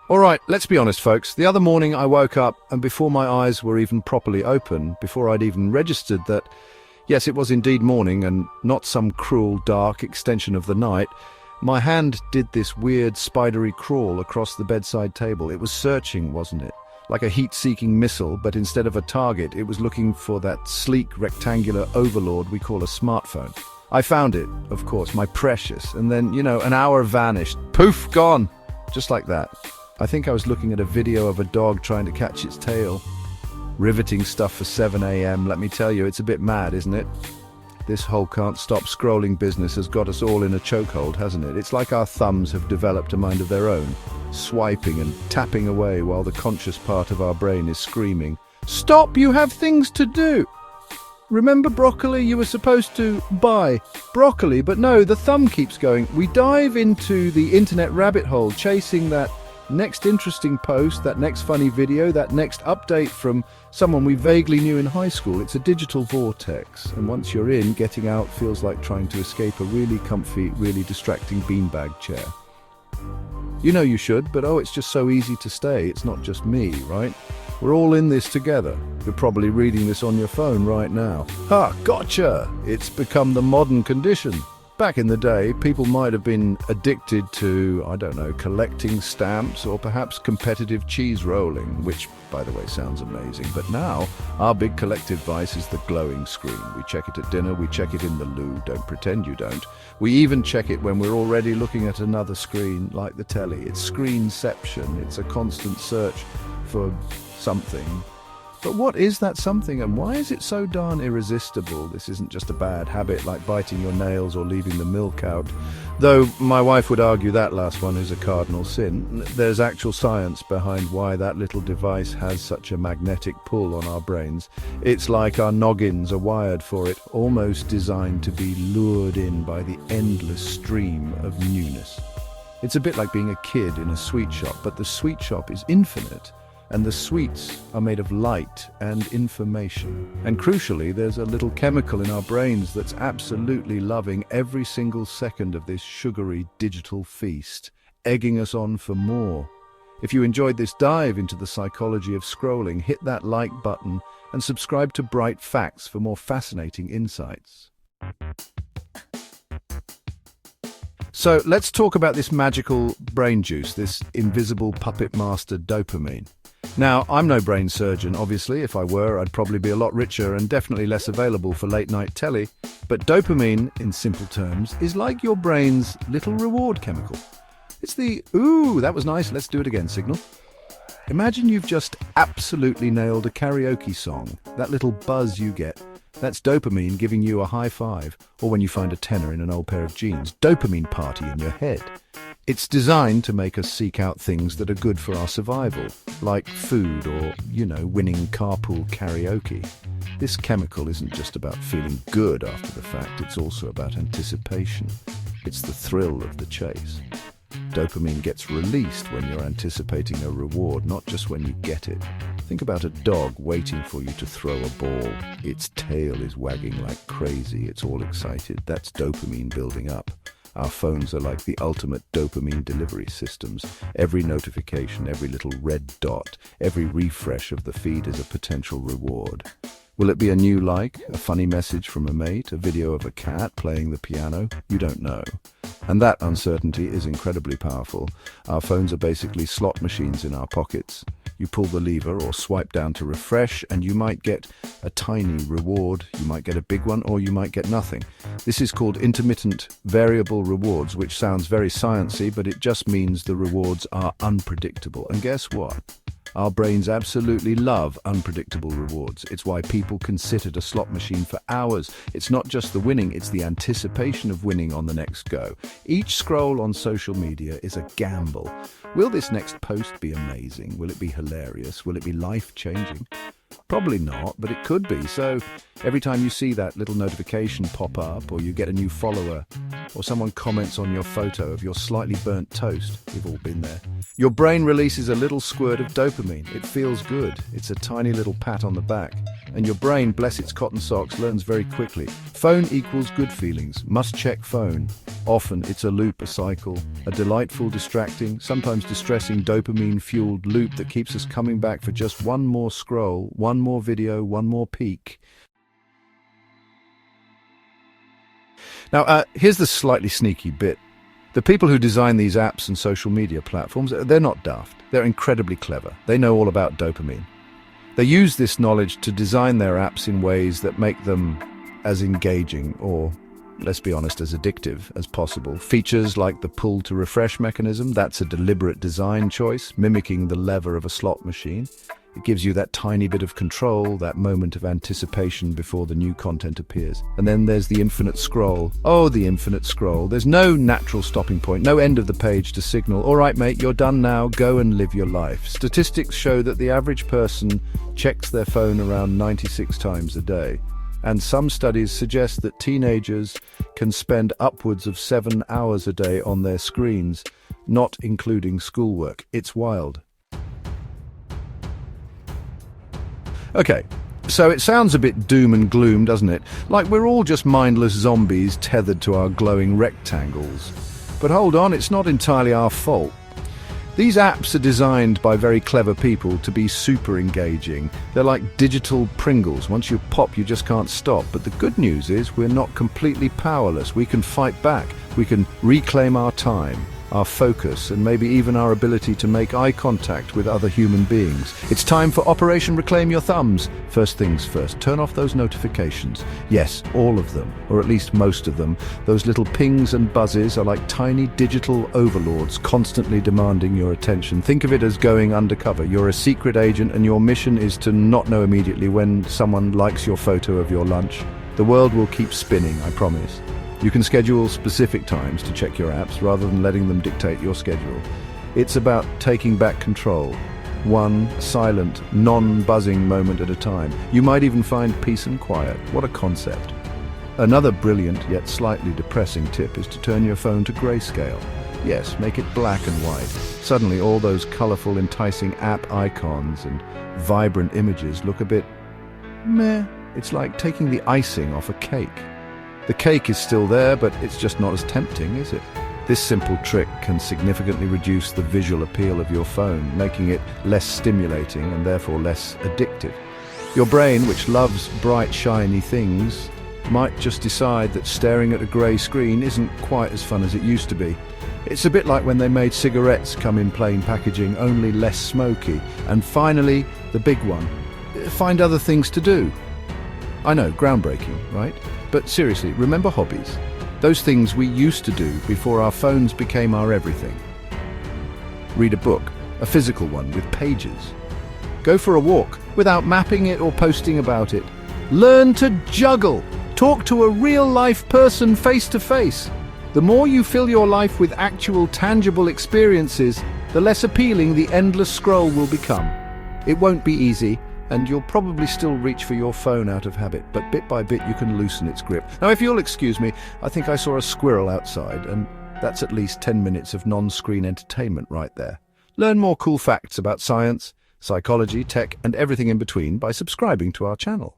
All right, let's be honest, folks. The other morning I woke up, and before my eyes were even properly open, before I'd even registered that, yes, it was indeed morning and not some cruel, dark extension of the night, my hand did this weird, spidery crawl across the bedside table. It was searching, wasn't it? Like a heat-seeking missile, but instead of a target, it was looking for that sleek, rectangular overlord we call a smartphone. I found it, of course, my precious, and then, an hour vanished. Poof, gone. Just like that. I think I was looking at a video of a dog trying to catch its tail. Riveting stuff for 7 a.m. Let me tell you, it's a bit mad, isn't it? This whole can't stop scrolling business has got us all in a chokehold, hasn't it? It's like our thumbs have developed a mind of their own, swiping and tapping away while the conscious part of our brain is screaming, "Stop, you have things to do!" Remember broccoli? You were supposed to buy broccoli, but no, the thumb keeps going. We dive into the internet rabbit hole, chasing that next interesting post, that next funny video, that next update from someone we vaguely knew in high school. It's a digital vortex, and once you're in, getting out feels like trying to escape a really comfy, really distracting beanbag chair. You know you should, but it's just so easy to stay. It's not just me, right? We're all in this together. You're probably reading this on your phone right now. Ha, gotcha! It's become the modern condition. Back in the day, people might have been addicted to, collecting stamps or perhaps competitive cheese rolling, which, by the way, sounds amazing. But now, our big collective vice is the glowing screen. We check it at dinner, we check it in the loo, don't pretend you don't. We even check it when we're already looking at another screen, like the telly. It's screenception, it's a constant search for something. But what is that something, and why is it so darn irresistible? This isn't just a bad habit like biting your nails or leaving the milk out. Though my wife would argue that last one is a cardinal sin. There's actual science behind why that little device has such a magnetic pull on our brains. It's like our noggins are wired for it, almost designed to be lured in by the endless stream of newness. It's a bit like being a kid in a sweet shop, but the sweet shop is infinite. And the sweets are made of light and information. And crucially, there's a little chemical in our brains that's absolutely loving every single second of this sugary digital feast, egging us on for more. If you enjoyed this dive into the psychology of scrolling, hit that like button and subscribe to BrightFacts for more fascinating insights. So let's talk about this magical brain juice, this invisible puppet master dopamine. Now, I'm no brain surgeon, obviously. If I were, I'd probably be a lot richer and definitely less available for late-night telly. But dopamine, in simple terms, is like your brain's little reward chemical. It's the, ooh, that was nice, let's do it again signal. Imagine you've just absolutely nailed a karaoke song. That little buzz you get, that's dopamine giving you a high five. Or when you find a tenner in an old pair of jeans, dopamine party in your head. It's designed to make us seek out things that are good for our survival, like food or, winning carpool karaoke. This chemical isn't just about feeling good after the fact, it's also about anticipation. It's the thrill of the chase. Dopamine gets released when you're anticipating a reward, not just when you get it. Think about a dog waiting for you to throw a ball. Its tail is wagging like crazy, it's all excited. That's dopamine building up. Our phones are like the ultimate dopamine delivery systems. Every notification, every little red dot, every refresh of the feed is a potential reward. Will it be a new like, a funny message from a mate, a video of a cat playing the piano? You don't know. And that uncertainty is incredibly powerful. Our phones are basically slot machines in our pockets. You pull the lever or swipe down to refresh, and you might get a tiny reward, you might get a big one, or you might get nothing. This is called intermittent variable rewards, which sounds very sciencey, but it just means the rewards are unpredictable. And guess what? Our brains absolutely love unpredictable rewards. It's why people can sit at a slot machine for hours. It's not just the winning, it's the anticipation of winning on the next go. Each scroll on social media is a gamble. Will this next post be amazing? Will it be hilarious? Will it be life-changing? Probably not, but it could be. So every time you see that little notification pop up, or you get a new follower, or someone comments on your photo of your slightly burnt toast, we've all been there, your brain releases a little squirt of dopamine. It feels good. It's a tiny little pat on the back. and your brain, bless its cotton socks, learns very quickly. Phone equals good feelings. Must check phone. Often it's a loop, a cycle, a delightful, distracting, sometimes distressing dopamine-fueled loop that keeps us coming back for just one more scroll, one more video, one more peek. Now, here's the slightly sneaky bit. The people who design these apps and social media platforms, they're not daft. They're incredibly clever. They know all about dopamine. They use this knowledge to design their apps in ways that make them as engaging or, let's be honest, as addictive as possible. Features like the pull to refresh mechanism, that's a deliberate design choice, mimicking the lever of a slot machine. It gives you that tiny bit of control, that moment of anticipation before the new content appears. And then there's the infinite scroll. Oh, the infinite scroll. There's no natural stopping point, no end of the page to signal, all right, mate, you're done now, go and live your life. Statistics show that the average person checks their phone around 96 times a day. And some studies suggest that teenagers can spend upwards of 7 hours a day on their screens, not including schoolwork. It's wild. Okay, so it sounds a bit doom and gloom, doesn't it? Like we're all just mindless zombies tethered to our glowing rectangles. But hold on, it's not entirely our fault. These apps are designed by very clever people to be super engaging. They're like digital Pringles. Once you pop, you just can't stop. But the good news is we're not completely powerless. We can fight back. We can reclaim our time, our focus, and maybe even our ability to make eye contact with other human beings. It's time for Operation Reclaim Your Thumbs. First things first, turn off those notifications. Yes, all of them, or at least most of them. Those little pings and buzzes are like tiny digital overlords constantly demanding your attention. Think of it as going undercover. You're a secret agent and your mission is to not know immediately when someone likes your photo of your lunch. The world will keep spinning, I promise. You can schedule specific times to check your apps rather than letting them dictate your schedule. It's about taking back control, one silent, non-buzzing moment at a time. You might even find peace and quiet. What a concept. Another brilliant yet slightly depressing tip is to turn your phone to grayscale. Yes, make it black and white. Suddenly all those colorful, enticing app icons and vibrant images look a bit meh. It's like taking the icing off a cake. The cake is still there, but it's just not as tempting, is it? This simple trick can significantly reduce the visual appeal of your phone, making it less stimulating and therefore less addictive. Your brain, which loves bright, shiny things, might just decide that staring at a grey screen isn't quite as fun as it used to be. It's a bit like when they made cigarettes come in plain packaging, only less smoky. And finally, the big one, find other things to do. I know, groundbreaking, right? But seriously, remember hobbies. Those things we used to do before our phones became our everything. Read a book, a physical one with pages. Go for a walk without mapping it or posting about it. Learn to juggle. Talk to a real-life person face to face. The more you fill your life with actual, tangible experiences, the less appealing the endless scroll will become. It won't be easy, and you'll probably still reach for your phone out of habit, but bit by bit you can loosen its grip. Now, if you'll excuse me, I think I saw a squirrel outside, and that's at least 10 minutes of non-screen entertainment right there. Learn more cool facts about science, psychology, tech, and everything in between by subscribing to our channel.